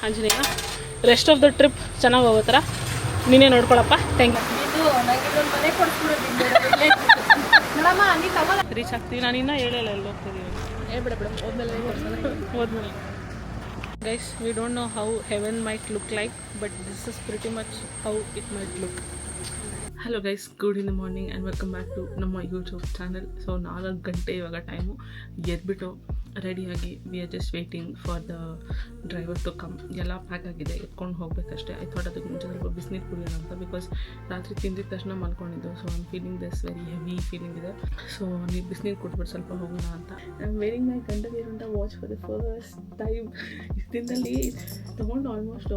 Anjaneya. Rest of the trip ಚೆನ್ನಾಗಿ ಹೋಗೋ ಥರ ನೀನೇ ನೋಡ್ಕೊಳಪ್ಪ. Thank you. ರೀಚ್ ಆಗ್ತೀವಿ. ನಾನು ಇನ್ನೂ ಹೇಳಿಲ್ಲ ಎಲ್ಲಿ ಹೋಗ್ತಿದ್ದೀವಿ. ಹೋದ್ಮೇಲೆ guys, we don't know how heaven might look like, but this is pretty much how it might look. Hello guys, good in the morning and welcome back to ನಮ್ಮ YouTube channel. So 4 ಗಂಟೆ ಇವಾಗ time. ಎದ್ಬಿಟ್ಟು ರೆಡಿಯಾಗಿ we are just waiting for the driver to come. ಎಲ್ಲ pack ಆಗಿದೆ, ಎತ್ಕೊಂಡು ಹೋಗಬೇಕಷ್ಟೇ. I thought ಅದಕ್ಕೆ ಮುಂಚೆ ಸ್ವಲ್ಪ ಬಿಸಿನೀರು ಕುಡಿಯೋಣ ಅಂತ, ಬಿಕಾಸ್ ರಾತ್ರಿ ತಿಂದಿದ ತಕ್ಷಣ ಮಲ್ಕೊಂಡಿದ್ದು. So I am feeling this very heavy feeling ಇದೆ. ಸೊ ನೀವು ಬಿಸಿನೀರು ಕುಡಿದ್ಬಿಟ್ಟು ಸ್ವಲ್ಪ ಹೋಗೋಣ ಅಂತ. ಐ ಆಮ್ ವೇರಿಂಗ್ ಮೈ ಗಂಡವೀರಂತ watch for the first time. ಇಷ್ಟು ದಿನದಲ್ಲಿ ತೊಗೊಂಡು ಆಲ್ಮೋಸ್ಟ್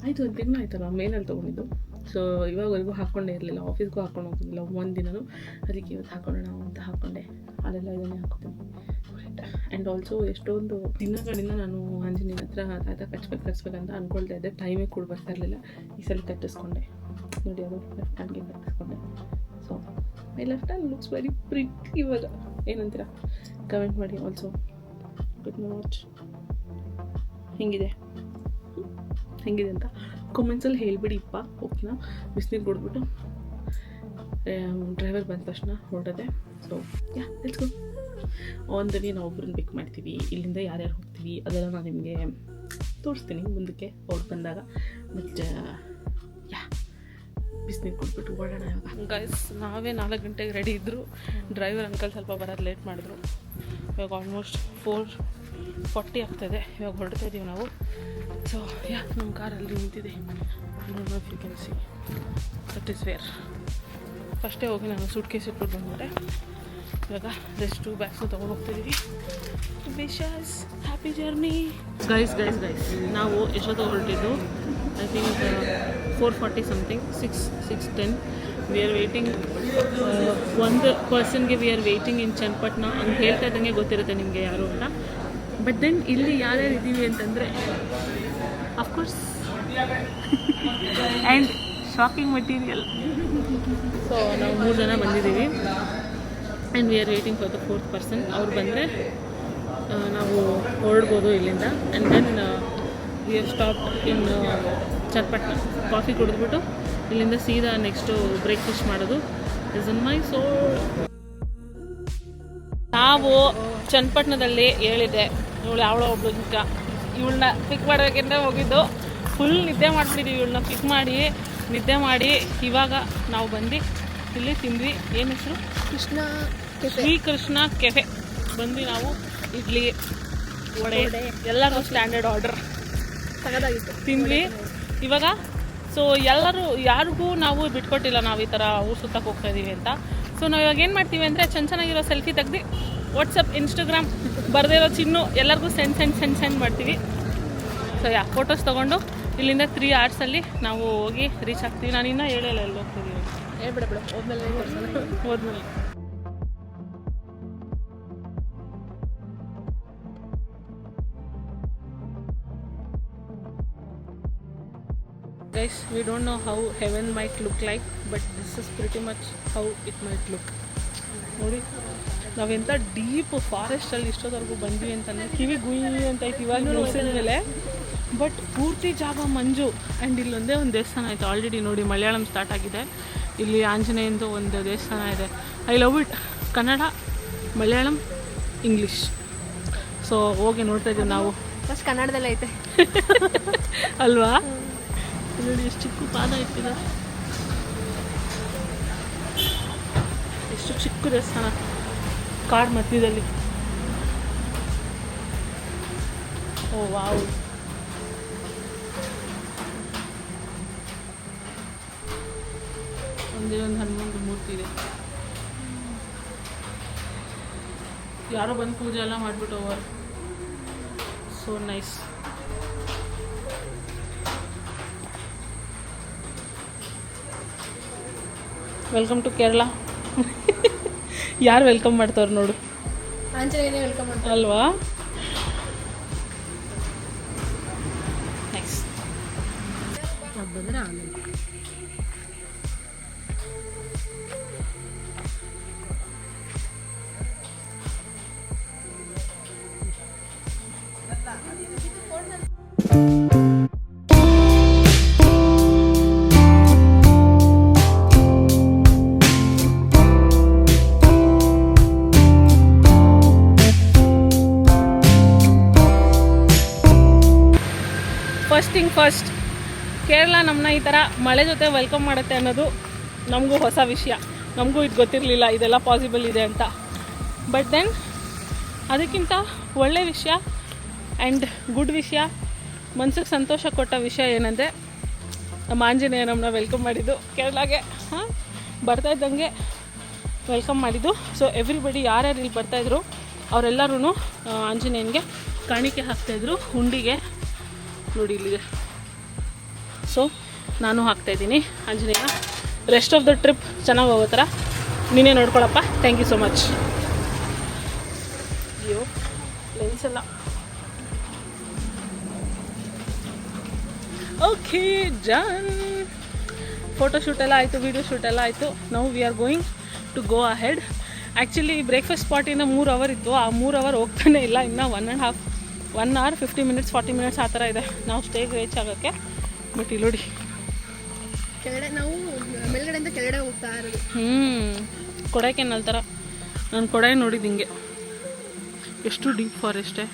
ಆಯಿತು, 1 ತಿಂಗಳು ಆಯ್ತಲ್ಲ ಮೇನಲ್ಲಿ ತೊಗೊಂಡಿದ್ದು. ಸೊ ಇವಾಗವರೆಗೂ ಹಾಕ್ಕೊಂಡೇ ಇರಲಿಲ್ಲ, ಆಫೀಸ್ಗೂ ಹಾಕ್ಕೊಂಡು ಹೋಗ್ತಿದ್ದಿಲ್ಲ ಒಂದು ದಿನನೂ. ಅದಕ್ಕೆ ಇವತ್ತು ಹಾಕೊಳ್ಳೋಣ ಅಂತ ಹಾಕ್ಕೊಂಡೆ. ಅಲ್ಲೆಲ್ಲ ಇದನ್ನೇ ಹಾಕ್ತೀನಿ. ಆ್ಯಂಡ್ ಆಲ್ಸೋ ಎಷ್ಟೊಂದು ದಿನಗಳಿಂದ ನಾನು ಆಂಜನೇಯನ ಹತ್ರ ತಾತ ಕಟ್ಸ್ಬೇಕಂತ ಅಂದ್ಕೊಳ್ತಾ ಇದ್ದೆ. ಟೈಮೇ ಕೂಡ ಬರ್ತಾ ಇರಲಿಲ್ಲ. ಈ ಸಲ ಕಟ್ಟಿಸ್ಕೊಂಡೆ ನೋಡಿ, ಅದು ಲೆಫ್ಟ್ ಹ್ಯಾಂಡ್ಗೆ ಕಟ್ಟಿಸ್ಕೊಂಡೆ. So my left hand looks very pretty. ಇವಾಗ ಏನಂತೀರ ಕಮೆಂಟ್ ಮಾಡಿ. ಆಲ್ಸೋ ಗುಡ್ ವಾಚ್ ಹೆಂಗಿದೆ ಅಂತ ಕಾಮೆಂಟ್ಸಲ್ಲಿ ಹೇಳಿಬಿಡಿ ಇಪ್ಪ. ಓಕೆನಾ? ಬಿಸಿನೀರು ಕೊಡ್ಬಿಟ್ಟು ಡ್ರೈವರ್ ಬಂದ ತಕ್ಷಣ ಹೊರಡದೆ. So yeah let's go. On the way ನಾವು ಒಬ್ಬರನ್ನ ಪಿಕ್ ಮಾಡ್ತೀವಿ. ಇಲ್ಲಿಂದ ಯಾರ್ಯಾರು ಹೋಗ್ತೀವಿ ಅದೆಲ್ಲ ನಾನು ನಿಮಗೆ ತೋರಿಸ್ತೀನಿ ಮುಂದಕ್ಕೆ ಅವ್ರು ಬಂದಾಗ. ಬಟ್ ಯಾ ಬಿಸಿನೀರು ಕೊಟ್ಬಿಟ್ಟು ಓಡೋಣ ಇವಾಗ. ಗೈಸ್, ನಾವೇ 4 ಗಂಟೆಗೆ ರೆಡಿ ಇದ್ದರು. ಡ್ರೈವರ್ ಅಂಕಲ್ ಸ್ವಲ್ಪ ಬರೋದು ಲೇಟ್ ಮಾಡಿದ್ರು. ಇವಾಗ ಆಲ್ಮೋಸ್ಟ್ 4:40 ಆಗ್ತಾಯಿದೆ. ಇವಾಗ ಹೊರಡ್ತಾ ಇದ್ದೀವಿ ನಾವು. ಸೊ ಯಾ ನಮ್ಮ ಕಾರಲ್ಲಿ ನಿಂತಿದೆ. You can see that is where. ಫಸ್ಟೇ ಹೋಗಿ ನಾನು ಸೂಟ್ ಕೇಸ್ ಇಟ್ಬಿಟ್ಟು ಬಂದ್ಬಿಟ್ಟೆ. ಇವಾಗ ರೆಸ್ಟು ಬ್ಯಾಗ್ಸು ತೊಗೊಂಡು ಹೋಗ್ತಿದ್ದೀವಿ. Wishes happy journey. ಗೈಸ್ ನಾವು ಎಷ್ಟೊತ್ತು ಹೊರಟಿದ್ದು? I think 4:40 something, 6:10. We are waiting. ಒಂದು ಪರ್ಸನ್ಗೆ we are waiting in Channapatna ಅಂತ ಹೇಳ್ತಾ ಇದ್ದಂಗೆ ಗೊತ್ತಿರುತ್ತೆ ನಿಮಗೆ ಯಾರು ಅಂತ. ಬಟ್ ದೆನ್ ಇಲ್ಲಿ ಯಾರ್ಯಾರು ಇದ್ದೀವಿ ಅಂತಂದರೆ of course and shocking material. So ನಾವು 3 ಜನ ಬಂದಿದ್ದೀವಿ. And we are waiting for the 4th person. ಅವ್ರು ಬಂದರೆ ನಾವು ಹೊರಡ್ಬೋದು ಇಲ್ಲಿಂದ. And then we are stop in Channapatna. Coffee ಕುಡಿದ್ಬಿಟ್ಟು ಇಲ್ಲಿಂದ ಸೀದಾ ನೆಕ್ಸ್ಟು ಬ್ರೇಕ್ಫಾಸ್ಟ್ ಮಾಡೋದು. Is in my soul. ನಾವು ಚನ್ನಪಟ್ಟಣದಲ್ಲಿ ಹೇಳಿದೆ, ಇವಳು ಯಾವಳೋ ಒಬ್ಳು ಇವಳನ್ನ ಪಿಕ್ ಮಾಡೋದಕ್ಕಿಂತ ಹೋಗಿದ್ದು. ಫುಲ್ ನಿದ್ದೆ ಮಾಡಿಬಿಟ್ಟಿದ್ದೀವಿ. ಇವಳನ್ನ ಪಿಕ್ ಮಾಡಿ ನಿದ್ದೆ ಮಾಡಿ ಇವಾಗ ನಾವು ಬಂದು ಇಲ್ಲಿ ತಿಂದ್ವಿ. ಏನು ಹೆಸರು? ಶ್ರೀಕೃಷ್ಣ ಕೆಫೆ ಬಂದು ನಾವು ಇಡ್ಲಿ ವಡೆ ಎಲ್ಲರೂ ಸ್ಟ್ಯಾಂಡರ್ಡ್ ಆರ್ಡರ್ ತಿಂದ್ವಿ ಇವಾಗ. ಸೊ ಎಲ್ಲರೂ ಯಾರಿಗೂ ನಾವು ಬಿಟ್ಕೊಟ್ಟಿಲ್ಲ ನಾವು ಈ ಥರ ಊರು ಸುತ್ತಕ್ಕೆ ಹೋಗ್ತಾಯಿದ್ದೀವಿ ಅಂತ. ಸೊ ನಾವು ಇವಾಗ ಏನು ಮಾಡ್ತೀವಿ ಅಂದರೆ ಚೆನ್ನಾಗಿರೋ ಸೆಲ್ಫಿ ತೆಗ್ದು ವಾಟ್ಸಪ್, ಇನ್ಸ್ಟಾಗ್ರಾಮ್ ಬರೆದಿರೋ ಚಿನ್ನು ಎಲ್ಲರಿಗೂ ಸೆಂಡ್ ಮಾಡ್ತೀವಿ. ಸೊ ಯಾ ಫೋಟೋಸ್ ತೊಗೊಂಡು ಇಲ್ಲಿಂದ 3 hours ನಾವು ಹೋಗಿ ರೀಚ್ ಆಗ್ತೀವಿ. ನಾನು ಇನ್ನೂ ಹೇಳಿಲ್ಲ ಎಲ್ಲಿ ಹೋಗ್ತಿದ್ದೀವಿ. ಹೋದ್ಮೇಲೆ guys, we don't know how heaven might look like, but this is pretty much how it might look. ನೋಡಿ ನಾವೆಂಥ ಡೀಪ್ ಫಾರೆಸ್ಟಲ್ಲಿ ಇಷ್ಟೊತ್ತವರೆಗೂ ಬಂದ್ವಿ ಅಂತಂದರೆ ಕಿವಿ ಗುಯಿ ಅಂತ ಐತಿ ಇವಾಗ ಮುಗಿಸಿದ ಮೇಲೆ. ಬಟ್ ಪೂರ್ತಿ ಜಾಗ ಮಂಜು. ಆ್ಯಂಡ್ ಇಲ್ಲೊಂದೇ ಒಂದು ದೇವಸ್ಥಾನ ಆಯಿತು ಆಲ್ರೆಡಿ. ನೋಡಿ ಮಲಯಾಳಂ ಸ್ಟಾರ್ಟ್ ಆಗಿದೆ. ಇಲ್ಲಿ ಆಂಜನೇಯಂದು ಒಂದು ದೇವಸ್ಥಾನ ಇದೆ. I love it. Kannada, Malayalam, English. So ಹೋಗಿ ನೋಡ್ತಾ ಇದ್ದೀವಿ ನಾವು. ಫಸ್ಟ್ ಕನ್ನಡದಲ್ಲೇ ಐತೆ ಅಲ್ವಾ? ನೋಡಿ ಎಷ್ಟು ಚಿಕ್ಕ ಪಾದ ಇಟ್ಟಿದೆ, ಎಷ್ಟು ಚಿಕ್ಕ ದೇವಸ್ಥಾನ ಕಾಡ್ ಮಧ್ಯದಲ್ಲಿ. ಓ ವಾವ್. ಒಂದೇ ಒಂದು ಹನುಮಂತ ಮೂರ್ತಿ ಇದೆ. ಯಾರೋ ಬಂದು ಪೂಜೆ ಎಲ್ಲ ಮಾಡಿಬಿಟ್ಟು ಹೋಗೋರು. So nice. Welcome to Kerala. ಯಾರು ವೆಲ್ಕಮ್ ಮಾಡ್ತಾವ್ರು ನೋಡು. ಆಂಜನೇಯನೇ ವೆಲ್ಕಮ್ ಮಾಡ್ತಾರೆ ಅಲ್ವಾ? ನೈಸ್. ಅದು ಬಂದರೆ ಆಮೇಲೆ ಫಸ್ಟ್ ಥಿಂಗ್ ಫಸ್ಟ್, ಕೇರಳ ನಮ್ಮನ್ನ ಈ ಥರ ಮಳೆ ಜೊತೆ ವೆಲ್ಕಮ್ ಮಾಡುತ್ತೆ ಅನ್ನೋದು ನಮಗೂ ಹೊಸ ವಿಷಯ. ನಮಗೂ ಇದು ಗೊತ್ತಿರಲಿಲ್ಲ ಇದೆಲ್ಲ ಪಾಸಿಬಲ್ ಇದೆ ಅಂತ. ಬಟ್ ದೆನ್ ಅದಕ್ಕಿಂತ ಒಳ್ಳೆ ವಿಷಯ ಆ್ಯಂಡ್ ಗುಡ್ ವಿಷಯ, ಮನ್ಸಿಗೆ ಸಂತೋಷ ಕೊಟ್ಟ ವಿಷಯ ಏನಂದರೆ ನಮ್ಮ ಆಂಜನೇಯ ನಮ್ಮನ್ನ ವೆಲ್ಕಮ್ ಮಾಡಿದ್ದು ಕೇರಳಗೆ. ಬರ್ತಾ ಇದ್ದಂಗೆ ವೆಲ್ಕಮ್ ಮಾಡಿದ್ದು. ಸೊ ಎವ್ರಿಬಡಿ ಯಾರ್ಯಾರು ಇಲ್ಲಿ ಬರ್ತಾಯಿದ್ರು ಅವರೆಲ್ಲರೂ ಆಂಜನೇಯನಿಗೆ ಕಾಣಿಕೆ ಹಾಕ್ತಾಯಿದ್ರು ಹುಂಡಿಗೆ. ನೋಡಿ ಇಲ್ಲಿದೆ. ಸೊ ನಾನು ಹಾಕ್ತಾಯಿದ್ದೀನಿ Anjaneya. Rest of the trip ಚೆನ್ನಾಗಿ ಹೋಗೋ ಥರ ನೀನೇ ನೋಡ್ಕೊಳಪ್ಪ. Thank you so much. ಅಯ್ಯೋ ಲೆನ್ಸ್ ಎಲ್ಲ. Okay done. ಫೋಟೋಶೂಟ್ ಎಲ್ಲ ಆಯಿತು, ವೀಡಿಯೋ ಶೂಟ್ ಎಲ್ಲ ಆಯಿತು. Now we are going to go ahead. Actually breakfast ಸ್ಪಾಟಿಂದ 3 ಅವರ್ ಇತ್ತು. ಆ 3 ಅವರ್ ಹೋಗ್ತಾನೆ ಇಲ್ಲ. ಇನ್ನು 1 hour 50 minutes 40 minutes ಆ ಥರ ಇದೆ ನಾವು ಸ್ಟೇಗೆ ರೀಚ್ ಆಗೋಕ್ಕೆ. ಬಟ್ ಇಲ್ಲಿ ನೋಡಿ ಕೆಳಗಡೆ ನಾವು ಮೇಲ್ಗಡೆಯಿಂದ ಕೆಳಗಡೆ ಹೋಗ್ತಾ ಇರೋದು. ಕೊಡೈಕೆನಾಲ್ ಥರ. ನಾನು ಕೊಡೈ ನೋಡಿದ್ದು ಹಿಂಗೆ, ಎಷ್ಟು ಡೀಪ್ ಫಾರೆಸ್ಟೇ,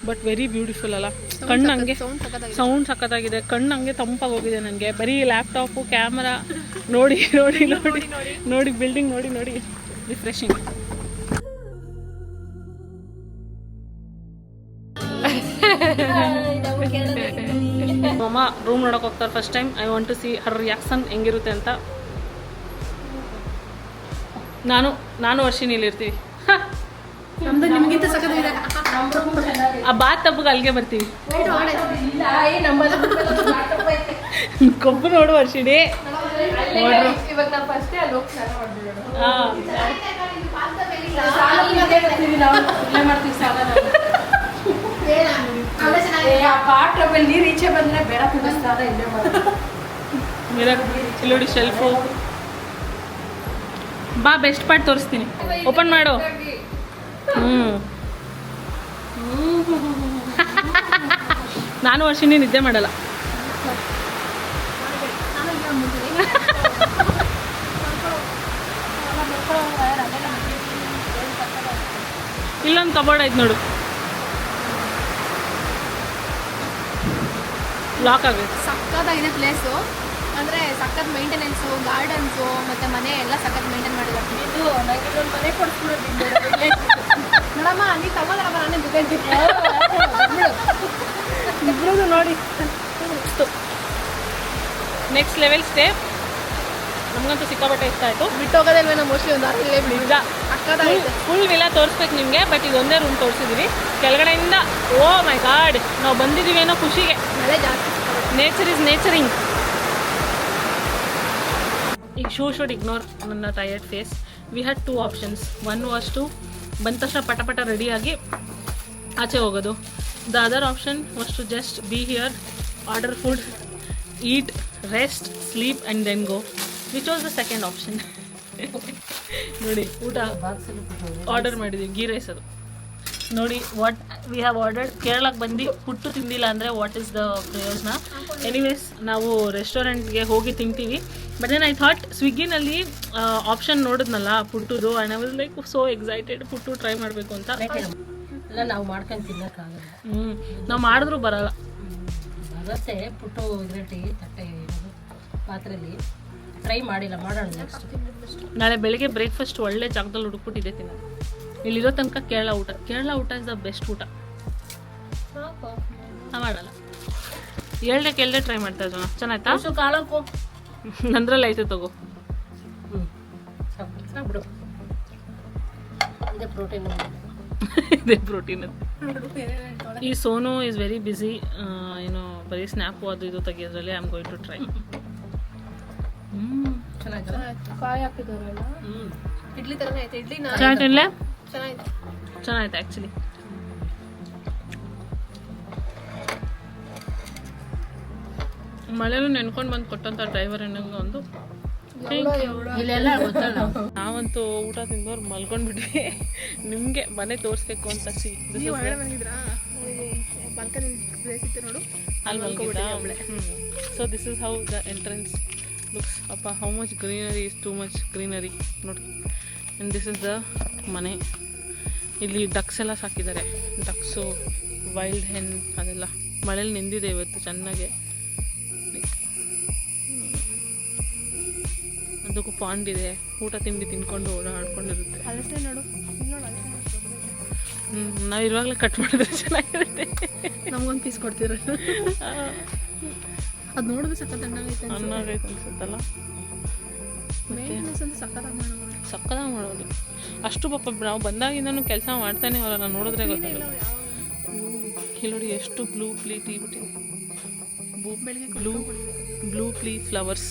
ಬಟ್ ವೆರಿ ಬ್ಯೂಟಿಫುಲ್ ಅಲ್ಲ. ಕಣ್ಣು ಹಂಗೆ ಸೌಂಡ್ ಸಖತ್ತಾಗಿದೆ. ಕಣ್ಣು ಹಂಗೆ ತಂಪಾಗಿ ಹೋಗಿದೆ ನನಗೆ. ಬರೀ ಲ್ಯಾಪ್ಟಾಪು ಕ್ಯಾಮರಾ ನೋಡಿ ನೋಡಿ ನೋಡಿ ನೋಡಿ ಬಿಲ್ಡಿಂಗ್ ನೋಡಿ ನೋಡಿ ರಿಫ್ರೆಶಿಂಗ್. ಅಮ್ಮ ರೂಮ್ ನೋಡೋಕೆ ಹೋಗ್ತಾರೆ first time. I want to see her reaction ಹೆಂಗಿರುತ್ತೆ ಅಂತ. ನಾನು ವರ್ಷಿನಿ ಇಲ್ಲಿರ್ತೀವಿ. ಆ ಬಾತ್ ತಪ್ಪಗೆ ಅಲ್ಲಿಗೆ ಬರ್ತೀವಿ. ಕೊಬ್ಬು ನೋಡು ವರ್ಷಿಣಿ. ನೀರು ಈಚೆ ಬಂದ್ರೆ ಬೇಡ ನೋಡಿ ಶೆಲ್ಫು. ಬಾ ಬೆಸ್ಟ್ ಪಾರ್ಟ್ ತೋರಿಸ್ತೀನಿ. ಓಪನ್ ಮಾಡು. ನಾನು ವರ್ಷಿನಿ ನಿದ್ದೆ ಮಾಡಲ್ಲ. ಇಲ್ಲೊಂದು ಕಬೋರ್ಡ್ ಐತೆ ನೋಡು, ಲಾಕ್ ಆಗುತ್ತೆ. ಸಕ್ಕತ್ತಾಗಿದೆ ಪ್ಲೇಸು. ಅಂದರೆ ಸಖತ್ ಮೇಂಟೆನೆನ್ಸು, ಗಾರ್ಡನ್ಸು ಮತ್ತು ಮನೆ ಎಲ್ಲ ಸಖತ್ ಮೇಂಟೈನ್ ಮಾಡಿದ್ದಾರೆ. ಇದು ನನಗೆ ಒಂದು ಮನೆ ಕೊಡಿಸ್ಬಿಡೋದು ನೋಡಮ್ಮ. ನೀ ತಗೋದಮ್ಮ, ನಾನೇ ದುಡ್ಡು ಇಬ್ರು ನೋಡಿ. Next level stay. ನಮಗಂತೂ ಸಿಕ್ಕಾಪಟ್ಟೆ ಇಷ್ಟ ಆಯಿತು. ಬಿಟ್ಟು ಹೋಗೋದಲ್ವೇ ನಾವು ಮೋಸ್ಟ್ಲಿ ಒಂದು ಆರು ನಿಜ. ಫುಲ್ ವಿಲ್ಲ ತೋರಿಸ್ಬೇಕು ನಿಮಗೆ. ಬಟ್ ಇದೊಂದೇ ರೂಮ್ ತೋರಿಸಿದ್ದೀವಿ ಕೆಳಗಡೆಯಿಂದ. ಓ ಮೈ ಗಾಡ್, ನಾವು ಬಂದಿದ್ದೀವಿ ಏನೋ ಖುಷಿಗೆ. ಮಳೆ ಜಾಸ್ತಿ. Nature is naturing. ಈಗ ಶುಡ್ ಇಗ್ನೋರ್ ನನ್ನ tired face. We had 2 options. One was to ಬಂದ ತಕ್ಷಣ ಪಟ ರೆಡಿಯಾಗಿ ಆಚೆ ಹೋಗೋದು. The other option was to just be here, order food, eat, rest, sleep and then go, which was the second option. ನೋಡಿ ಊಟ order ಮಾಡಿದ್ವಿ, ಗೀ ರೈಸ್. ಅದು ನೋಡಿ ವಾಟ್ ವಿ ಹ್ಯಾವ್ ಆರ್ಡರ್ಡ್. ಕೇರಳಕ್ಕೆ ಬಂದು ಪುಟ್ಟು ತಿಂದಿಲ್ಲ ಅಂದರೆ ವಾಟ್ ಈಸ್ ದ ಪ್ರಯೋಜನ? ಎನಿವೇಸ್ ನಾವು ರೆಸ್ಟೋರೆಂಟ್ಗೆ ಹೋಗಿ ತಿಂತೀವಿ. ಬಟ್ ದೆನ್ ಐ ಥಾಟ್ ಸ್ವಿಗ್ಗಿನಲ್ಲಿ ಆಪ್ಷನ್ ನೋಡಿದ್ನಲ್ಲ ಪುಟ್ಟುದು, and I was like so excited puttu try ಮಾಡಬೇಕು ಅಂತ. ಎಲ್ಲ ನಾವು ಮಾಡ್ಕೊಂಡು ತಿನ್ನೋಕ್ಕಾಗಲ್ಲ. ನಾವು ಮಾಡಿದ್ರೂ ಬರಲ್ಲ. ಬರುತ್ತೆ ಪುಟ್ಟು ಇದರಲ್ಲಿ ತಟ್ಟೆ ಪಾತ್ರೆಯಲ್ಲಿ. ಟ್ರೈ ಮಾಡಿಲ್ಲ, ಮಾಡೋಣ ನೆಕ್ಸ್ಟ್. ನಾಳೆ ಬೆಳಿಗ್ಗೆ ಬ್ರೇಕ್ಫಾಸ್ಟ್ ಒಳ್ಳೆ ಜಾಗದಲ್ಲಿ ಹುಡುಕ್ಬಿಟ್ಟಿದೆ ತಿನ್ನೋದು. ಇಲ್ಲಿರೋ ತನಕ ಕೇರಳ ಊಟ ಇಸ್ ದ ಬೆಸ್ಟ್ ಊಟ. ಮಾಡಲ್ಲ, ಕೇಳದೆ ಟ್ರೈ ಮಾಡ್ತಾ ಇದ್ದೋ. ಚೆನ್ನಾಯ್ತಾ? ಕಾಳಕ್ಕೂ ನಂದ್ರಲ್ಲಿ ಐತೆ ತಗೋ. ಬಿಡು, ಇದೇ ಪ್ರೋಟೀನ್. ಇದೇ ಪ್ರೋಟೀನ್. ಈ ಸೋನು ಈಸ್ ವೆರಿ ಬ್ಯುಸಿ. ಏನೋ ಬರೀ ಸ್ನ್ಯಾಪು ಅದು ಇದು ತೆಗಿಯೋದ್ರಲ್ಲಿ. I am going to try. ಕಾಯಿ ಹಾಕಿದವರಲ್ಲ, ಇಡ್ಲಿ ಥರನೇ ಐತೆ. ಇಡ್ಲಿ ಚೆನ್ನಾಯ್ತು ಆ್ಯಕ್ಚುಲಿ. ಮಳೆಯಲ್ಲೂ ನೆನ್ಕೊಂಡು ಬಂದು ಕೊಟ್ಟಂಥ ಡ್ರೈವರ್ ಅನ್ನೋಂಗೆ ಒಂದು ಇಲ್ಲೆಲ್ಲ ಗೊತ್ತಲ್ಲ. ನಾವಂತೂ ಊಟ ತಿಂದವ್ರು ಮಲ್ಕೊಂಡ್ಬಿಟ್ವಿ. ನಿಮಗೆ ಮನೆ ತೋರಿಸ್ಬೇಕು ಅಂತ ಬಾಲ್ಕನಿ ಪ್ಲೇಸ್ ಇತ್ತು ನೋಡು, ಅಲ್ಲಿ ಮಲ್ಕೋಬಿಟ್ಟೆ. So this is how the entrance looks. ಅಪ್ಪ how much greenery is too much greenery ನೋಡಿ. ಆ್ಯಂಡ್ ದಿಸ್ ಇಸ್ ದ ಮನೆ. ಇಲ್ಲಿ ಡಕ್ಸ್ ಎಲ್ಲ ಸಾಕಿದ್ದಾರೆ, ಡಕ್ಸು, ವೈಲ್ಡ್ ಹೆನ್ ಅದೆಲ್ಲ ಮಳೇಲಿ ನೆಂದಿದೆ ಇವತ್ತು ಚೆನ್ನಾಗೆ. ಅದಕ್ಕೂ ಪಾಂಡ್ ಇದೆ, ಊಟ ತಿಂಡಿ ತಿನ್ಕೊಂಡು ಓಡಾಡ್ಕೊಂಡಿರುತ್ತೆ. ಅಲಸೆ ನೋಡು, ನೋಡು ಅಲಸೆ. ನಾವು ಇರುವಾಗಲೇ ಕಟ್ ಮಾಡಿದ್ರೆ ಚೆನ್ನಾಗಿರುತ್ತೆ. ನಮ್ಗೊಂದು ಪೀಸ್ ಕೊಡ್ತೀರ? ಅದು ನೋಡಿದ್ರೆ ಸಖತ್ ಚೆನ್ನಾಗೈತೆ ಚೆನ್ನಾಗೈತೆ ಅನ್ಸುತ್ತಲ್ಲ. ಮೇಂಟೆನೆನ್ಸ್ ಅಂತ ಸಕ್ಕದಾಗಿ ಮಾಡೋದು ಅಷ್ಟು ಪಾಪ ನಾವು ಬಂದಾಗಿಂದನೂ ಕೆಲಸ ಮಾಡ್ತಾನೆ ಅವರನ್ನು ನೋಡಿದ್ರೆ ಗೊತ್ತಾಗಲ್ಲ. ಇಲ್ಲಿ ನೋಡಿ ಎಷ್ಟು ಬ್ಲೂ ಪ್ಲೀ ಟೀ ಬಿಟ್ಟಿದೆ, ಬ್ಲೂ ಪ್ಲೀ ಫ್ಲವರ್ಸ್.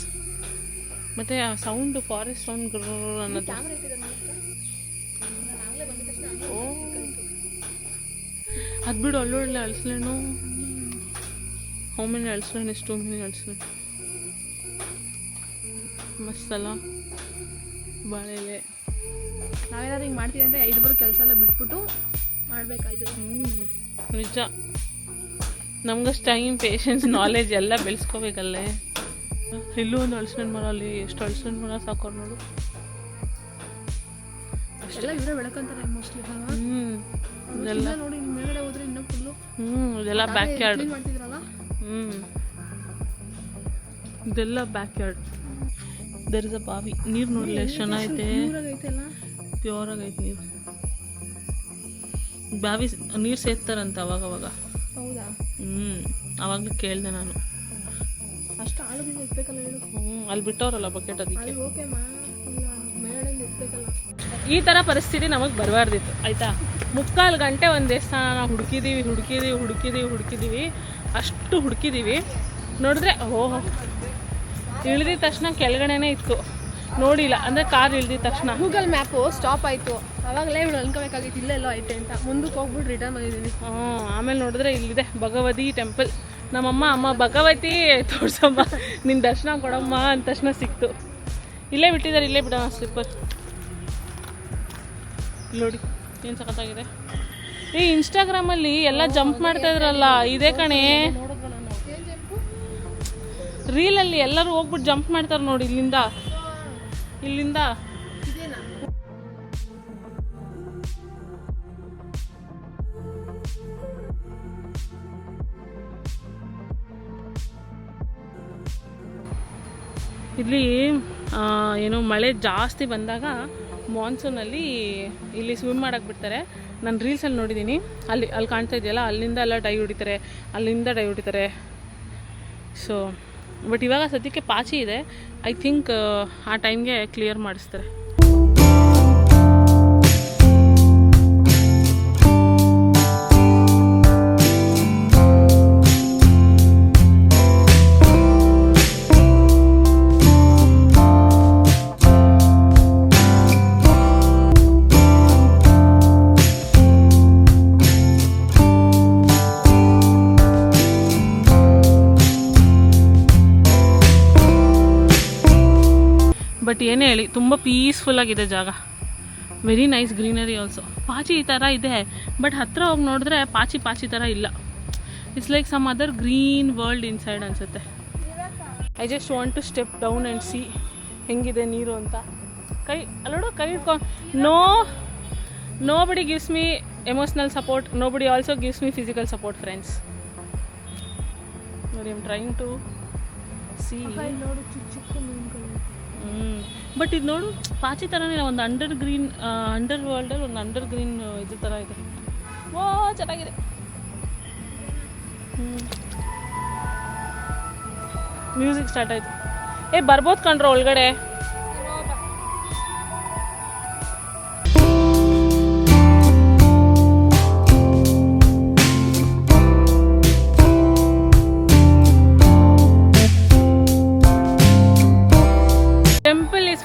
ಮತ್ತು ಆ ಸೌಂಡು ಫಾರೆಸ್ಟ್ ಸೌಂಡ್ ಅನ್ನೋದು. ಓ ಅದು ಬಿಡು, ಅಲ್ಲೊಳ್ಳೆ ಅಳಸ್ಲೇನು. ಹೌ ಮೆನಿ ಅಳಸ್ಲೇನು, ಎಷ್ಟು ಮೆನಿ ಅಳಸ್ಲೇನು. ಮಸ್ತಲ್ಲ ಬಾಳೆಲೆ. ನಾವೇನಾದ್ರು ಹಿಂಗೆ ಮಾಡ್ತೀವಿ ಅಂದರೆ 5 ಕೆಲಸ ಎಲ್ಲ ಬಿಟ್ಬಿಟ್ಟು ಮಾಡಬೇಕಾಯ್ತದೆ. ನಿಜ, ನಮ್ಗಷ್ಟು ಟೈಮ್, ಪೇಷನ್ಸ್, ನಾಲೆಜ್ ಎಲ್ಲ ಬೆಳೆಸ್ಕೋಬೇಕಲ್ಲೇ. ಇಲ್ಲೂ ಒಂದು ಅಳಸಣ್ಣ ಮರ, ಅಲ್ಲಿ ಎಷ್ಟು ಅಳಸಣ್ಣ ಮರ ಸಾಕೋರು ನೋಡು. ಎಲ್ಲ ಇವರೇ ಬೆಳಕಂತಾರೆ ಮೋಸ್ಟ್ಲಿ. ಇದೆಲ್ಲ ನೋಡಿ ಮೇಲ್ಗಡೆ ಹೋದ್ರೆ ಇನ್ನೂ ಫುಲ್ಲು. ಇದೆಲ್ಲ ಬ್ಯಾಕ್ ಯಾರ್ಡ್. ಮಾಡ್ತಿದ್ರಲ್ಲ, ಇದೆಲ್ಲ backyard. There is a ಬಾವಿ. ನೀರು ನೋಡಲಿ ಎಷ್ಟು ಚೆನ್ನಾಗೈತೆ, ಪ್ಯೂರ್ ಆಗೈತೆ ನೀರು. ಬಾವಿ ನೀರು ಸೇರ್ತಾರಂತ ಅವಾಗವಾಗ. ಹೌದಾ? ಅವಾಗಲೂ ಕೇಳಿದೆ ನಾನು. ಅಷ್ಟು ಆಳದಿಂದ ಇರ್ಬೇಕಲ್ಲ ಹೇಳು. ಅಲ್ಲಿ ಬಿಟ್ಟವ್ರಲ್ಲ ಬಕೆಟ್, ಅದಕ್ಕೆ. ಓಕೆಮ್ಮ, ಮೇಳದಿಂದ ಇರ್ಬೇಕಲ್ಲ. ಈ ಥರ ಪರಿಸ್ಥಿತಿ ನಮಗೆ ಬರಬಾರ್ದಿತ್ತು ಆಯಿತಾ. 3/4 ಗಂಟೆ ಒಂದು ದೇವಸ್ಥಾನ ಹುಡುಕಿದ್ದೀವಿ, ಅಷ್ಟು ಹುಡುಕಿದ್ದೀವಿ. ನೋಡಿದ್ರೆ ಓಹೋ, ಇಳಿದಿದ ತಕ್ಷಣ ಕೆಳಗಡೆನೇ ಇತ್ತು, ನೋಡಿಲ್ಲ. ಅಂದರೆ ಕಾರ್ ಇಳಿದಿದ ತಕ್ಷಣ ಗೂಗಲ್ ಮ್ಯಾಪು ಸ್ಟಾಪ್ ಆಯಿತು. ಆವಾಗಲೇ ಇವಳು ಅನ್ಕೋಬೇಕಾಗಿತ್ತು ಇಲ್ಲೆಲ್ಲೋ ಐತೆ ಅಂತ. ಮುಂದಕ್ಕೆ ಹೋಗ್ಬಿಟ್ಟು ರಿಟರ್ನ್ ಬಂದಿದ್ದೀವಿ. ಆಮೇಲೆ ನೋಡಿದ್ರೆ ಇಲ್ಲಿದೆ ಭಗವತಿ ಟೆಂಪಲ್. ಅಮ್ಮ ಭಗವತಿ ತೋರ್ಸಮ್ಮ, ನಿನ್ನ ದರ್ಶನ ಕೊಡಮ್ಮ ಅಂದ ತಕ್ಷಣ ಸಿಕ್ತು. ಇಲ್ಲೇ ಬಿಟ್ಟಿದ್ದಾರೆ, ಇಲ್ಲೇ ಬಿಡೋಣ ಸ್ಲಿಪ್ಪರ್. ನೋಡಿ ಏನು ಸಖತ್ತಾಗಿದೆ. ಈ ಇನ್ಸ್ಟಾಗ್ರಾಮಲ್ಲಿ ಎಲ್ಲ ಜಂಪ್ ಮಾಡ್ತಾ ಇದ್ರಲ್ಲ, ಇದೇ ಕಣೆ ರೀಲಲ್ಲಿ ಎಲ್ಲರೂ ಹೋಗ್ಬಿಟ್ಟು ಜಂಪ್ ಮಾಡ್ತಾರೆ ನೋಡಿ, ಇಲ್ಲಿಂದ. ಇಲ್ಲಿ ಏನು ಮಳೆ ಜಾಸ್ತಿ ಬಂದಾಗ ಮಾನ್ಸೂನಲ್ಲಿ ಇಲ್ಲಿ ಸ್ವಿಮ್ ಮಾಡೋಕ್ಕೆ ಬಿಡ್ತಾರೆ. ನಾನು ರೀಲ್ಸಲ್ಲಿ ನೋಡಿದ್ದೀನಿ. ಅಲ್ಲಿ ಕಾಣ್ತಾ ಇದೆಯಲ್ಲ, ಅಲ್ಲಿಂದ ಎಲ್ಲ ಡೈ ಹೊಡಿತಾರೆ. ಸೊ ಬಟ್ ಇವಾಗ ಸದ್ಯಕ್ಕೆ ಪಾಚಿ ಇದೆ. ಐ ಥಿಂಕ್ ಆ ಟೈಮ್ಗೆ ಕ್ಲಿಯರ್ ಮಾಡಿಸ್ತಾರೆ. ಬಟ್ ಏನೇ ಹೇಳಿ, ತುಂಬ ಪೀಸ್ಫುಲ್ಲಾಗಿದೆ ಜಾಗ. Very nice greenery also. ಪಾಚಿ ಈ ಥರ ಇದೆ, ಬಟ್ ಹತ್ತಿರ ಹೋಗಿ ನೋಡಿದ್ರೆ ಪಾಚಿ ಥರ ಇಲ್ಲ. It's like some other green world inside ಅನಿಸುತ್ತೆ. I just want to step down and see ಹೆಂಗಿದೆ ನೀರು ಅಂತ. ಅಲ್ಲೋಡು, ಕೈ ಇಟ್ಕೊಂಡು. nobody gives me emotional support, nobody also gives me physical support, friends. ನೋಡಿ, I am trying to see. But ಇದು ನೋಡು, ಪಾಚಿ ಥರನೇ ಒಂದು ಅಂಡರ್ ವರ್ಲ್ಡಲ್ಲಿ ಒಂದು ಅಂಡರ್ ಗ್ರೀನ್ ಇದು ಥರ ಇದೆ. ವಾ, ಚೆನ್ನಾಗಿದೆ. ಮ್ಯೂಸಿಕ್ ಸ್ಟಾರ್ಟ್ ಆಯಿತು. ಬರ್ಬೋದು ಕಣ್ರ ಒಳಗಡೆ.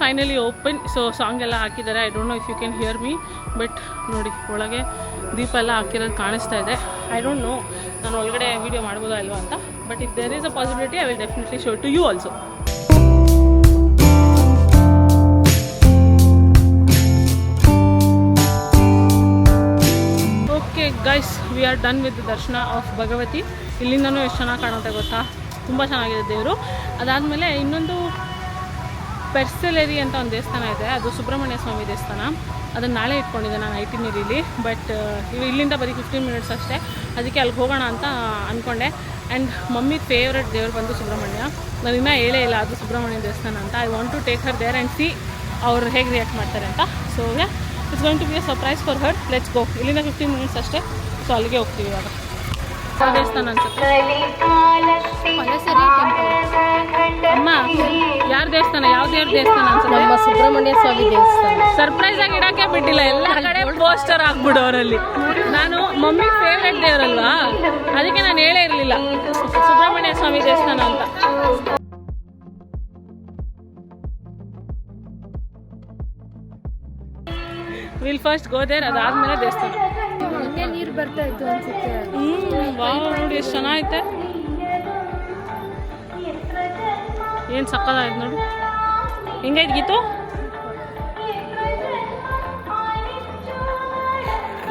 Finally open. ಸೊ ಸಾಂಗ್ ಎಲ್ಲ ಹಾಕಿದ್ದಾರೆ. I don't know if you can hear me, but ನೋಡಿ ಒಳಗೆ ದೀಪ ಎಲ್ಲ ಹಾಕಿರೋದು ಕಾಣಿಸ್ತಾ ಇದೆ. ಐ ಡೋಂಟ್ ನೋ ನಾನು ಒಳಗಡೆ ವೀಡಿಯೋ ಮಾಡ್ಬೋದಾ ಅಲ್ವಾ ಅಂತ, but if there is a possibility I will definitely show to you also. Okay guys, we are done with darshan of Bhagavathi. ಇಲ್ಲಿಂದನೂ ಎಷ್ಟು ಚೆನ್ನಾಗಿ ಕಾಣುತ್ತೆ ಗೊತ್ತಾ, ತುಂಬ ಚೆನ್ನಾಗಿದೆ ದೇವರು. ಅದಾದಮೇಲೆ ಇನ್ನೊಂದು ಪೆರ್ಸೆಲೇರಿ ಅಂತ ಒಂದು ದೇವಸ್ಥಾನ ಇದೆ, ಅದು ಸುಬ್ರಹ್ಮಣ್ಯ ಸ್ವಾಮಿ ದೇವಸ್ಥಾನ. ಅದನ್ನು ನಾಳೆ ಇಟ್ಕೊಂಡಿದ್ದೆ ನಾನು ಐಟಿನರಿಲಿ, ಬಟ್ ಇಲ್ಲಿಂದ ಬರೀ 15 ಮಿನಿಟ್ಸ್ ಅಷ್ಟೇ. ಅದಕ್ಕೆ ಅಲ್ಲಿಗೆ ಹೋಗೋಣ ಅಂತ ಅಂದ್ಕೊಂಡೆ. ಆ್ಯಂಡ್ ಮಮ್ಮಿ ಫೇವ್ರೆಟ್ ದೇವ್ರು ಬಂದು ಸುಬ್ರಹ್ಮಣ್ಯ. ನಾನು ಇನ್ನೂ ಹೇಳೇ ಇಲ್ಲ ಅದು ಸುಬ್ರಹ್ಮಣ್ಯ ದೇವಸ್ಥಾನ ಅಂತ. I want to take her there and see ಅವ್ರು ಹೇಗೆ ರಿಯಾಕ್ಟ್ ಮಾಡ್ತಾರೆ ಅಂತ. So it's going to be a surprise for her. Let's go. ಇಲ್ಲಿಂದ 15 ಮಿನಿಟ್ಸ್ ಅಷ್ಟೇ. ಸೊ ಅಲ್ಲಿಗೆ ಹೋಗ್ತೀವಿ ಇವಾಗ. ದೇವಸ್ಥಾನ ಅನ್ಸುತ್ತೆ. ಅಮ್ಮ, ಯಾರ ದೇವಸ್ಥಾನ? ಯಾವ ದೇವ್ರ ದೇವಸ್ಥಾನ ಅನ್ಸುತ್ತೆ? ನಮ್ಮ ಸುಬ್ರಹ್ಮಣ್ಯ ಸ್ವಾಮಿ ದೇವಸ್ಥಾನ. ಸರ್ಪ್ರೈಸ್ ಆಗಿ ಇಡಕ್ಕೆ ಬಿಟ್ಟಿಲ್ಲ, ಎಲ್ಲ ಕಡೆ ಪೋಸ್ಟರ್ ಹಾಕ್ಬಿಡು ಅವರಲ್ಲಿ. ನಾನು ಮಮ್ಮಿ ಫೇವ್ರೆಟ್ ದೇವರಲ್ವಾ, ಅದಕ್ಕೆ ನಾನು ಹೇಳೇ ಇರಲಿಲ್ಲ ಸುಬ್ರಹ್ಮಣ್ಯ ಸ್ವಾಮಿ ದೇವಸ್ಥಾನ ಅಂತ. ವಿಲ್ ಫಸ್ಟ್ ಗೋ ದೇರ್, ಅದಾದ್ಮೇಲೆ ದೇವಸ್ಥಾನ. ನೀರು ಬರ್ತಾ ಇತ್ತು ಅನ್ಸುತ್ತೆ. ವಾವ್, ನೋಡಿ ಎಷ್ಟು ಚೆನ್ನಾಗೈತೆ. ಏನು ಸಕ್ಕತ್ತಾಯ್ತು ನೋಡಿ. ಹೆಂಗೈತೆ ಗೀತು?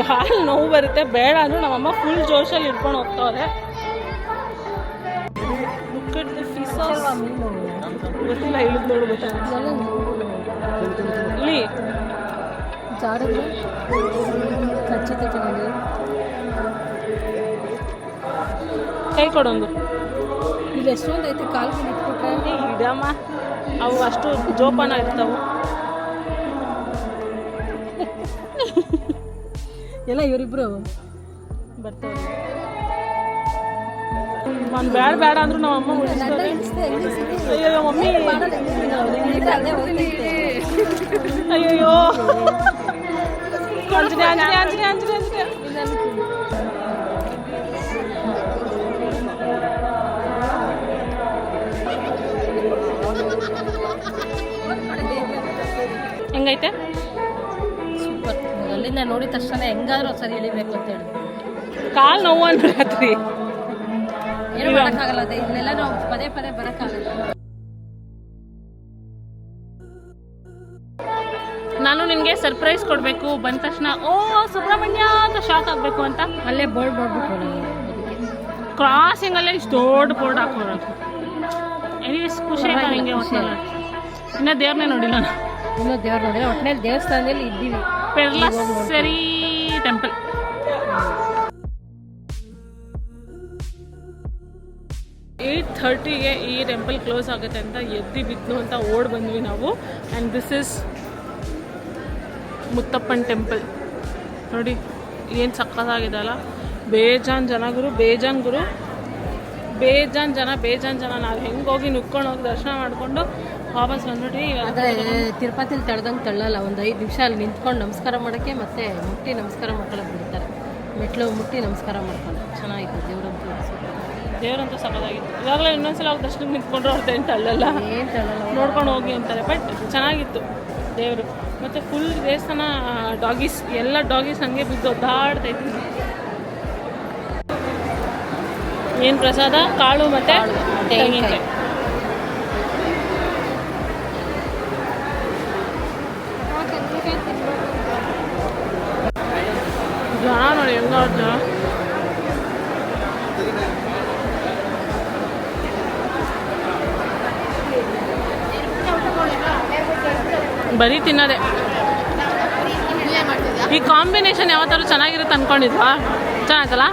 ಕಾಲು ನೋವು ಬರುತ್ತೆ, ಬೇಡ ಅಂದ್ರು ನಮ್ಮಮ್ಮ ಫುಲ್ ಜೋಶಲ್ಲಿ ಇಟ್ಕೊಂಡು ಹೋಗ್ತಾವ್ರೆ. ಗೊತ್ತಿಲ್ಲ, ಇಳಿದು ನೋಡು ಗೊತ್ತಾಗುತ್ತೆ. ಇಲ್ಲಿ ಜಾಡಿದ್ರೆ ಖಚಿತ ಚೆನ್ನಾಗಿ ಕೈ ಕೊಡೊಂದು. ಇಲ್ಲಿ ಎಷ್ಟೊಂದು ಐತೆ, ಕಾಲು ಇಟ್ಬಿಟ್ರೆ ಇಡಮ್ಮ, ಅವು ಅಷ್ಟು ಜೋಪಾನ ಇರ್ತಾವೆ. ಎಲ್ಲ ಇವರಿಬ್ರು ಬರ್ತಾರೆ. ನಾನು ಬೇಡ ಬೇಡ ಅಂದ್ರು ನಮ್ಮ ಅಮ್ಮ ಉಳಿಸ್ತಾರೆ. ಅಯ್ಯೋ ಮಮ್ಮಿ, ಅಯ್ಯೋ ಅಂಜನೆ ಅಂಜನೆ ಅಂಜನೆ ಅಂಜನೆ ಅಂಜನೆ. ಹೆಂಗೈತೆ? ಸೂಪರ್. ಅಲ್ಲಿಂದ ನೋಡಿದ ತಕ್ಷಣ ಹೆಂಗಾದ್ರೂ ಸರಿ ಇಳಿಬೇಕು ಅಂತ ಹೇಳಿ. ಕಾಲು ನೋವು ಅಂದ್ರೆ ರಾತ್ರಿ ಏನು ಮಾಡೋಕ್ಕಾಗಲ್ಲ. ಅದೇ ಇಲ್ಲೆಲ್ಲ ನಾವು ಪದೇ ಪದೇ ಬರೋಕ್ಕಾಗಲ್ಲ. ನಾನು ನಿನಗೆ ಸರ್ಪ್ರೈಸ್ ಕೊಡಬೇಕು, ಬಂದ ತಕ್ಷಣ ಓ ಸುಬ್ರಹ್ಮಣ್ಯ ಅಂತ ಶಾಕ್ ಆಗಬೇಕು ಅಂತ ಅಲ್ಲೇ ಬೋರ್ಡ್ ಮಾಡ್ಬಿಟ್ಟು ಕ್ರಾಸಿಂಗಲ್ಲೇ ಇಷ್ಟು ದೊಡ್ಡ ಬೋರ್ಡ್ ಹಾಕೋರು. ಎನಿವೇಸ್ ಖುಷಿ ಆಯ್ತು ನಿಮಗೆ. ಇನ್ನೂ ದೇವ್ರನ್ನೇ ನೋಡಿಲ್ಲ ನಾನು. ಇನ್ನೂ ದೇವ್ರು ನೋಡಿಲ್ಲ. ಒಟ್ಟಿನಲ್ಲಿ ದೇವಸ್ಥಾನದಲ್ಲಿ ಇದ್ದೀವಿ. ಪೆರ್ಲಸೆರಿ ಟೆಂಪಲ್. ಏಯ್ಟ್ 30ಗೆ ಈ ಟೆಂಪಲ್ ಕ್ಲೋಸ್ ಆಗುತ್ತೆ ಅಂತ ಎದ್ದು ಬಿದ್ದು ಅಂತ ಓಡ್ ಬಂದ್ವಿ ನಾವು. ಆ್ಯಂಡ್ ದಿಸ್ ಇಸ್ ಮುತ್ತಪ್ಪನ ಟೆಂಪಲ್. ನೋಡಿ ಏನು ಸಕ್ಕತ್ತಾಗಿದೆ ಅಲ್ಲ. ಬೇಜಾನ್ ಜನ ಗುರು, ಬೇಜಾನ್ ಗುರು, ಬೇಜಾನ್ ಜನ. ನಾವು ಹೆಂಗೆ ಹೋಗಿ ನುಕ್ಕೊಂಡು ಹೋಗಿ ದರ್ಶನ ಮಾಡಿಕೊಂಡು ವಾಪಸ್ ಬಂದ್ಬಿಟ್ವಿ. ಆದರೆ ತಿರುಪತಿಲಿ ತಳ್ದಂಗೆ ತಳ್ಳಲ್ಲ. ಒಂದು 5 ನಿಮಿಷ ಅಲ್ಲಿ ನಿಂತ್ಕೊಂಡು ನಮಸ್ಕಾರ ಮಾಡೋಕ್ಕೆ, ಮತ್ತೆ ಮುಟ್ಟಿ ನಮಸ್ಕಾರ ಮಾಡ್ಕೊಳ್ಳೋಕೆ ಬಿಡ್ತಾರೆ. ಮೆಟ್ಲು ಮುಟ್ಟಿ ನಮಸ್ಕಾರ ಮಾಡ್ಕೊಂಡು ಚೆನ್ನಾಗಿತ್ತು. ದೇವರಂತೂ ಸಕ್ಕತ್ತಾಗಿತ್ತು. ಇವಾಗಲೇ ಇನ್ನೊಂದ್ಸಲ ಅವ್ರು ದರ್ಶನಕ್ಕೆ ನಿಂತ್ಕೊಂಡ್ರು ಅವ್ರದ್ದು ಏನು ತಳ್ಳಲ್ಲ, ಏನು ತಳ್ಳಲ್ಲ, ನೋಡ್ಕೊಂಡು ಹೋಗಿ ಅಂತಾರೆ. ಬಟ್ ಚೆನ್ನಾಗಿತ್ತು ದೇವರು. ಮತ್ತು ಫುಲ್ ದೇವಸ್ಥಾನ ಡಾಗೀಸ್, ಎಲ್ಲ ಡಾಗೀಸ್ ಹಂಗೆ ಬಿದ್ದು ಒದ್ದಾಡ್ತೈತಿ. ಏನು ಪ್ರಸಾದ? ಕಾಳು ಮತ್ತು ತೆಂಗಿನಕಾಯಿ. ಜನ ನೋಡಿ ಹೆಂಗಾದ. ಬರೀ ತಿನ್ನೋದೆ. ಈ ಕಾಂಬಿನೇಷನ್ ಯಾವತ್ತಾದ್ರು ಚೆನ್ನಾಗಿರುತ್ತೆ ಅನ್ಕೊಂಡಿದ್ವಾ? ಚೆನ್ನಾಯ್ತಲ್ಲ.